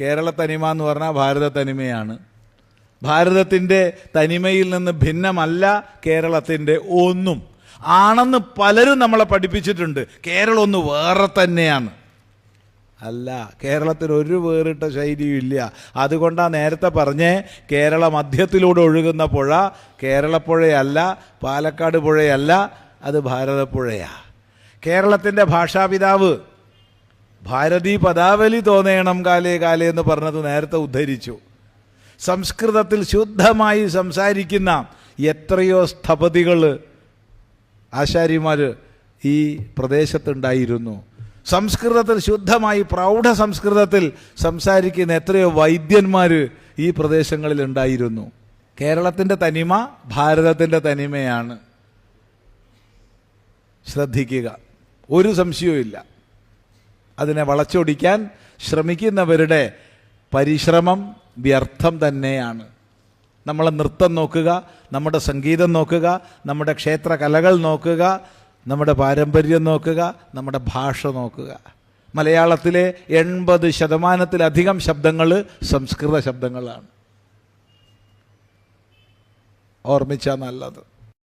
കേരള തനിമ എന്ന് പറഞ്ഞാൽ ഭാരത തനിമയാണ്. ഭാരതത്തിൻ്റെ തനിമയിൽ നിന്ന് ഭിന്നമല്ല കേരളത്തിൻ്റെ ഒന്നും. ആണെന്ന് പലരും നമ്മളെ പഠിപ്പിച്ചിട്ടുണ്ട്. കേരളം ഒന്ന് വേറെ തന്നെയാണ്. അല്ല, കേരളത്തിൽ ഒരു വേറിട്ട ശൈലിയും ഇല്ല. അതുകൊണ്ടാണ് നേരത്തെ പറഞ്ഞേ, കേരള മധ്യത്തിലൂടെ ഒഴുകുന്ന പുഴ കേരളപ്പുഴയല്ല, പാലക്കാട് പുഴയല്ല, അത് ഭാരതപ്പുഴയാണ്. കേരളത്തിൻ്റെ ഭാഷാപിതാവ് ഭാരതീ പദാവലി തോന്നേണം കാലേ കാലേ എന്ന് പറഞ്ഞത് നേരത്തെ ഉദ്ധരിച്ചു. സംസ്കൃതത്തിൽ ശുദ്ധമായി സംസാരിക്കുന്ന എത്രയോ സ്ഥപതികൾ, ആശാരിമാർ ഈ പ്രദേശത്തുണ്ടായിരുന്നു. സംസ്കൃതത്തിൽ ശുദ്ധമായി പ്രൗഢ സംസ്കൃതത്തിൽ സംസാരിക്കുന്ന എത്രയോ വൈദ്യന്മാർ ഈ പ്രദേശങ്ങളിൽ ഉണ്ടായിരുന്നു. കേരളത്തിൻ്റെ തനിമ ഭാരതത്തിൻ്റെ തനിമയാണ്. ശ്രദ്ധിക്കുക, ഒരു സംശയവുമില്ല. അതിനെ വളച്ചൊടിക്കാൻ ശ്രമിക്കുന്നവരുടെ പരിശ്രമം വ്യർത്ഥം തന്നെയാണ്. നമ്മളെ നൃത്തം നോക്കുക, നമ്മുടെ സംഗീതം നോക്കുക, നമ്മുടെ ക്ഷേത്ര കലകൾ നോക്കുക, നമ്മുടെ പാരമ്പര്യം നോക്കുക, നമ്മുടെ ഭാഷ നോക്കുക. മലയാളത്തിലെ 80% ശബ്ദങ്ങൾ സംസ്കൃത ശബ്ദങ്ങളാണ്. ഓർമ്മിച്ചാൽ നല്ലത്.